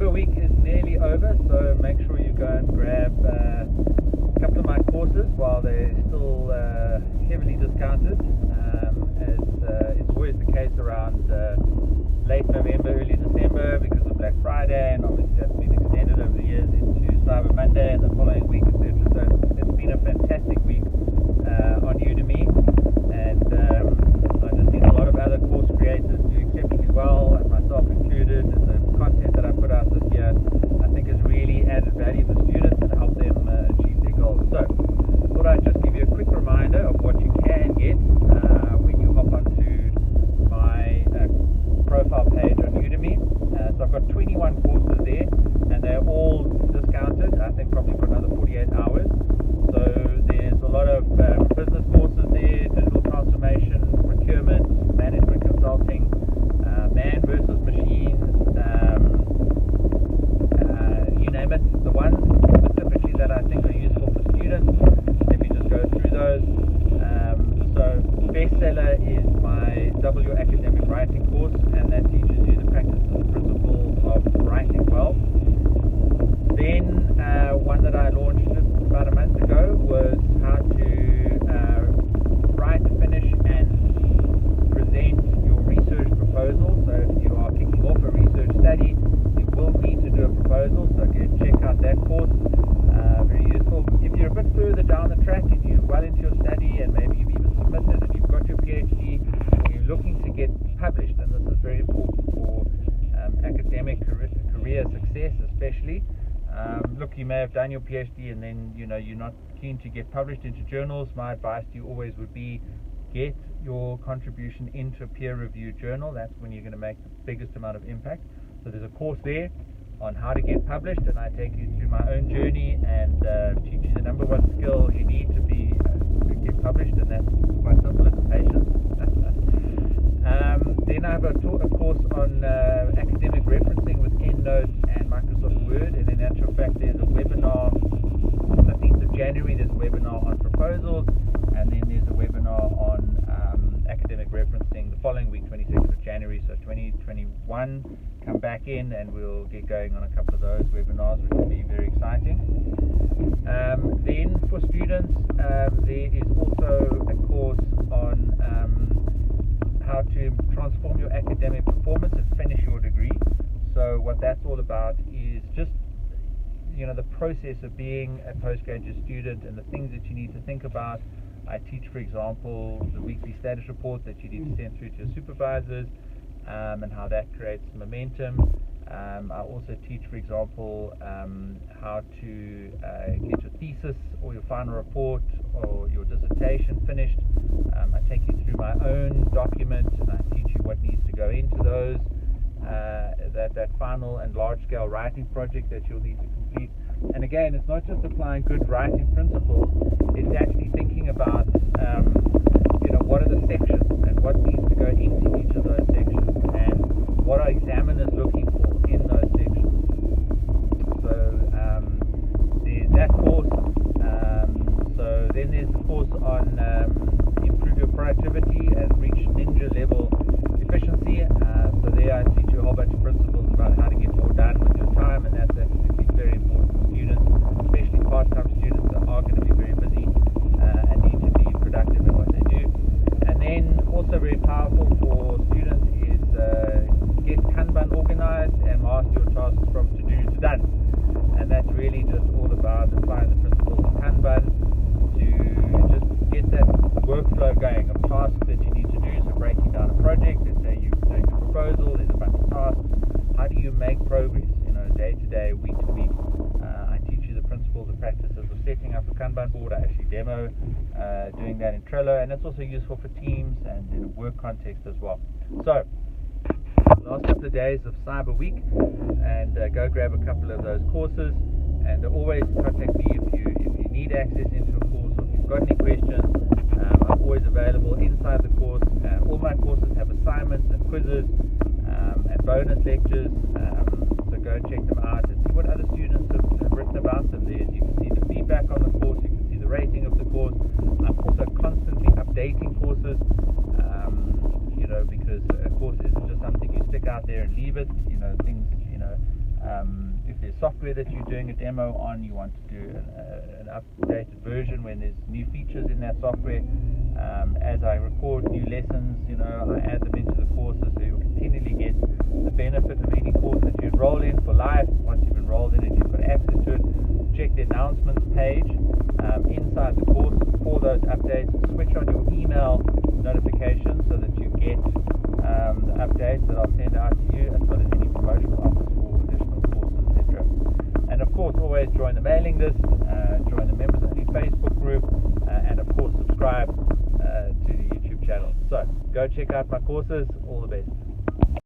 Cyber Week is nearly over, so make sure you go and grab a couple of my courses while they're still heavily discounted, as it's always the case around late November, early December because of Black Friday, and obviously that's been extended over the years into Cyber Monday and the following week, etc. So it's been a fantastic week on Udemy, and I've just seen a lot of other course creators do exceptionally well, and myself included, and the content that I put out this year I think has really added value for students and helped them achieve their goals. So I thought I'd just give you a quick reminder of what you can get when you hop onto my profile page on Udemy. So I've got 21 courses there, and they're all discounted, I think probably for another 48 hours. So there's a lot of business courses there, digital transformation, procurement, management consulting, man versus machines, you name it. The ones specifically that I think are useful for students, let me just go through those. So bestseller is my Double Your Academic Writing course, and that teaches you the practice and the principles of writing well. Then one that I launched just about a month ago was how to write, finish and present your research proposal. So if you are kicking off a research study, you will need to do a proposal, so check out that course. Very useful. If you're a bit further down the track and you're well into your study and maybe you've even submitted and you've got your PhD, or you're looking to get published, and this is very important for academic career success especially. Look, you may have done your PhD and then you're not keen to get published into journals. My advice to you always would be get your contribution into a peer-reviewed journal. That's when you're going to make the biggest amount of impact. So there's a course there on how to get published, and I take you through my own journey and teach you the number one skill you need to get published, and that's quite simple, it's patience. Then I have a course on academic referencing with EndNote and Microsoft Word, and in actual fact there's a webinar, 15th of January, there's a webinar on proposals, and then there's a webinar on academic referencing the following week, 22nd of January, so 2021, come back in and we'll get going on a couple of those webinars, which will be very exciting. Then for students, there is also a course on how to transform your academic performance and finish your degree. So what that's all about is just the process of being a postgraduate student and the things that you need to think about. I teach, for example, the weekly status report that you need to send through to your supervisors, and how that creates momentum. I also teach, for example, how to get your thesis or your final report or your dissertation finished. I take you through my own document and I teach you what needs to go into those, that final and large-scale writing project that you'll need to complete. And again, it's not just applying good writing principles, it's actually thinking about what are the sections and what needs to go into each of those sections and what are examiners looking for in those sections. So there's that course. So then there's the course on improve your productivity and reach ninja level efficiency. So there I teach you a whole bunch of principles about how to get more done with your time, and that's actually very important for students, especially part-time students that are going to be very busy and need to be productive in what they do. And then also very powerful for students is get Kanban organized and master your tasks from to do to done. And that's really just all about applying the principles of Kanban to just get that workflow going of tasks that you need to do. So breaking down a project, let's say you're doing a proposal, there's a bunch of tasks. How do you make progress, day to day, week to week? I teach you the principles and practices of setting up a Kanban board. I actually demo doing that in Trello, and it's also useful for teams and in a work context as well. So last couple of days of Cyber Week, and go grab a couple of those courses, and always contact me if you need access into a course or if you've got any questions. I'm always available inside the course. All my courses have assignments and quizzes and bonus lectures, so go and check them out and see what other students have written about them. There you can see the feedback on the course, you can see the rating of the course. I'm also constantly updating courses, because a course isn't just something you stick out there and leave it. Things If there's software that you're doing a demo on, you want to do an updated version when there's new features in that software. As I record new lessons, I add them into the courses, so you'll continually get the benefit of any course that you enroll in for life. Once you've enrolled in it, you've got access to it. Check the announcements page inside the course for those updates. Switch on your email notifications so that you get the updates that I'll send out to you, as well as any promotional offers for additional courses, etc. And of course, always join the mailing list, join the members only Facebook group, and of course subscribe to the YouTube channel. So go check out my courses. All the best.